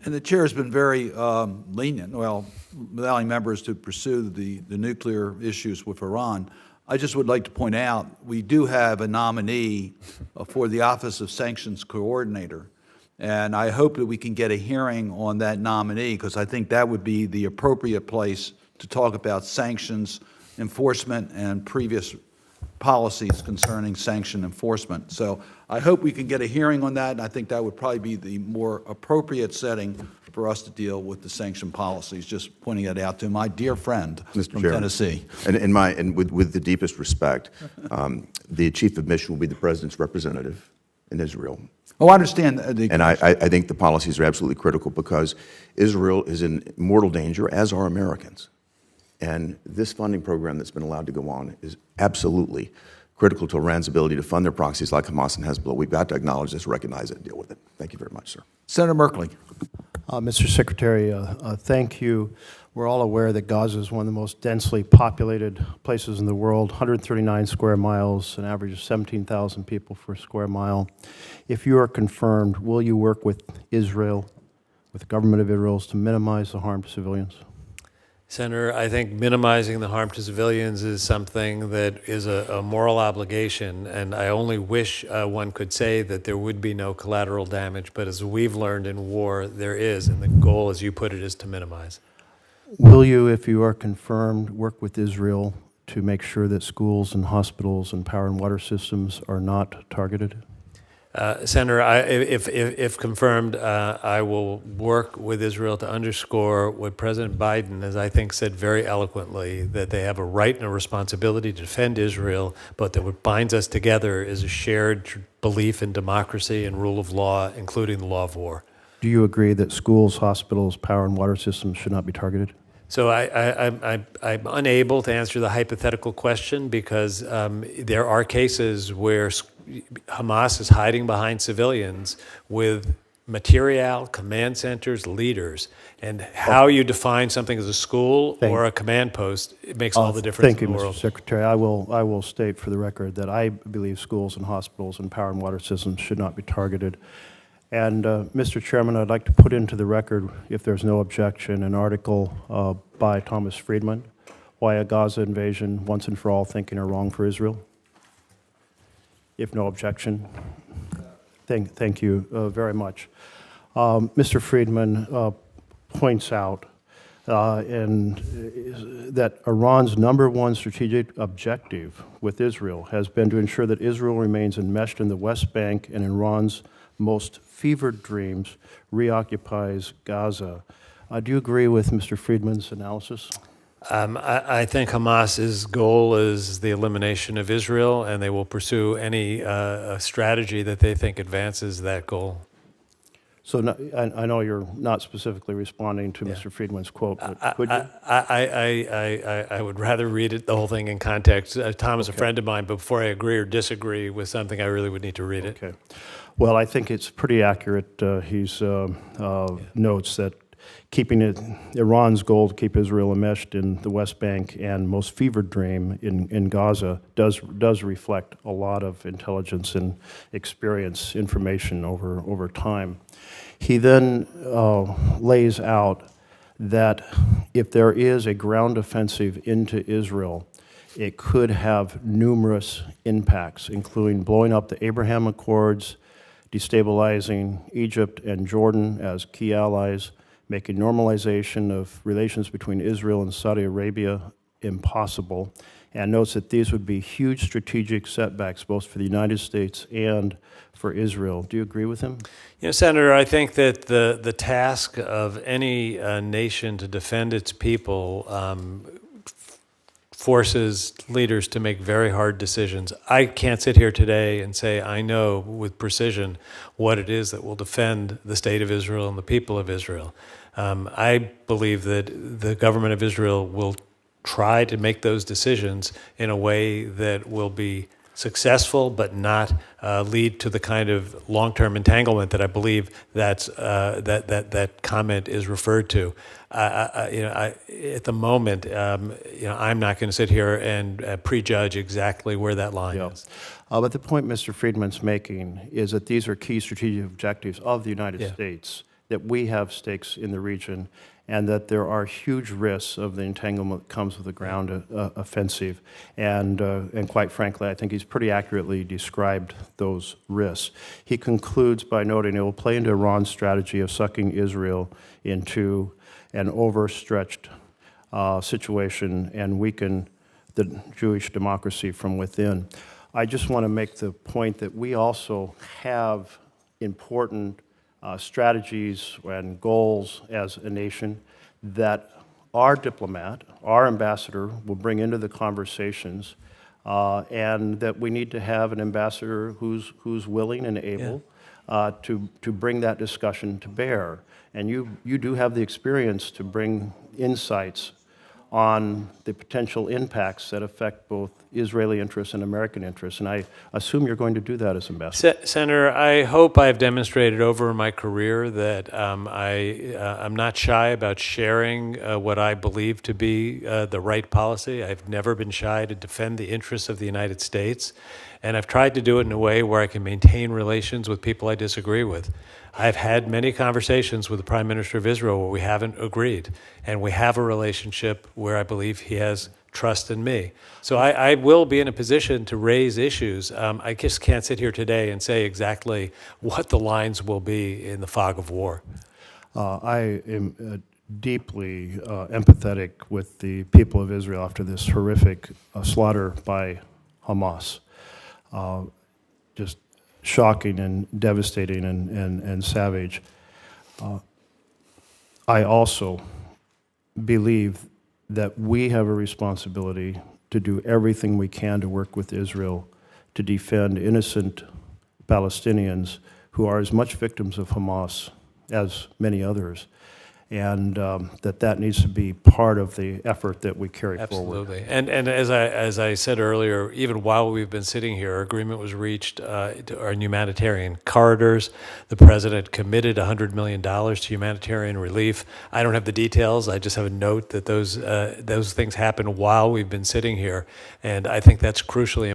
And the chair has been very lenient, well, allowing members to pursue the nuclear issues with Iran. I just would like to point out, we do have a nominee for the Office of Sanctions Coordinator. And I hope that we can get a hearing on that nominee, because I think that would be the appropriate place to talk about sanctions enforcement and previous policies concerning sanction enforcement. So I hope we can get a hearing on that, and I think that would probably be the more appropriate setting for us to deal with the sanction policies. Just pointing that out to my dear friend from Tennessee. And with the deepest respect, the chief of mission will be the president's representative in Israel. Oh, I understand. And I think the policies are absolutely critical, because Israel is in mortal danger, as are Americans. And this funding program that's been allowed to go on is absolutely critical to Iran's ability to fund their proxies like Hamas and Hezbollah. We've got to acknowledge this, recognize it, and deal with it. Thank you very much, sir. Senator Merkley. Mr. Secretary, thank you. We're all aware that Gaza is one of the most densely populated places in the world, 139 square miles, an average of 17,000 people per square mile. If you are confirmed, will you work with Israel, with the government of Israel, to minimize the harm to civilians? Senator, I think minimizing the harm to civilians is something that is a moral obligation, and I only wish one could say that there would be no collateral damage, but as we've learned in war, there is, and the goal, as you put it, is to minimize. Will you, if you are confirmed, work with Israel to make sure that schools and hospitals and power and water systems are not targeted? Senator, if confirmed, I will work with Israel to underscore what President Biden, as I think, said very eloquently, that they have a right and a responsibility to defend Israel, but that what binds us together is a shared belief in democracy and rule of law, including the law of war. Do you agree that schools, hospitals, power and water systems should not be targeted? So I'm unable to answer the hypothetical question, because there are cases where Hamas is hiding behind civilians with material, command centers, leaders, and how you define something as a school or a command post, it makes all the difference in the world. Thank you, Mr. Secretary. I will state for the record that I believe schools and hospitals and power and water systems should not be targeted. And Mr. Chairman, I'd like to put into the record, if there's no objection, an article by Thomas Friedman, Why a Gaza Invasion Once and for All Thinking Are Wrong for Israel. If no objection, thank you very much. Mr. Friedman points out that Iran's #1 strategic objective with Israel has been to ensure that Israel remains enmeshed in the West Bank, and Iran's most fevered dreams reoccupies Gaza. Do you agree with Mr. Friedman's analysis? I think Hamas's goal is the elimination of Israel, and they will pursue any strategy that they think advances that goal. So I know you're not specifically responding to Mr. Friedman's quote, but could you? I would rather read it, the whole thing in context. Tom is a friend of mine, but before I agree or disagree with something, I really would need to read it. Okay. Well, I think it's pretty accurate. He notes that Iran's goal to keep Israel enmeshed in the West Bank and most fevered dream in Gaza does reflect a lot of intelligence and experience, information over time. He then lays out that if there is a ground offensive into Israel, it could have numerous impacts, including blowing up the Abraham Accords, destabilizing Egypt and Jordan as key allies, making normalization of relations between Israel and Saudi Arabia impossible, and notes that these would be huge strategic setbacks both for the United States and for Israel. Do you agree with him? You know, Senator, I think that the task of any nation to defend its people forces leaders to make very hard decisions. I can't sit here today and say I know with precision what it is that will defend the state of Israel and the people of Israel. I believe that the government of Israel will try to make those decisions in a way that will be successful, but not lead to the kind of long-term entanglement that I believe that comment is referred to. At the moment, I'm not going to sit here and prejudge exactly where that line is. But the point Mr. Friedman's making is that these are key strategic objectives of the United States, that we have stakes in the region, and that there are huge risks of the entanglement that comes with the ground offensive. And quite frankly, I think he's pretty accurately described those risks. He concludes by noting it will play into Iran's strategy of sucking Israel into an overstretched situation and weaken the Jewish democracy from within. I just want to make the point that we also have important strategies and goals as a nation that our diplomat, our ambassador, will bring into the conversations, and that we need to have an ambassador who's willing and able to bring that discussion to bear. And you do have the experience to bring insights on the potential impacts that affect both Israeli interests and American interests. And I assume you're going to do that as ambassador. Senator, I hope I've demonstrated over my career that I'm not shy about sharing what I believe to be the right policy. I've never been shy to defend the interests of the United States. And I've tried to do it in a way where I can maintain relations with people I disagree with. I've had many conversations with the Prime Minister of Israel where we haven't agreed, and we have a relationship where I believe he has trust in me. So I will be in a position to raise issues. I just can't sit here today and say exactly what the lines will be in the fog of war. I am deeply empathetic with the people of Israel after this horrific slaughter by Hamas. Just shocking and devastating and savage. I also believe that we have a responsibility to do everything we can to work with Israel to defend innocent Palestinians who are as much victims of Hamas as many others, and that needs to be part of the effort that we carry forward. Absolutely. And as I said earlier, even while we've been sitting here, agreement was reached on humanitarian corridors. The president committed $100 million to humanitarian relief. I don't have the details. I just have a note that those things happened while we've been sitting here, and I think that's crucially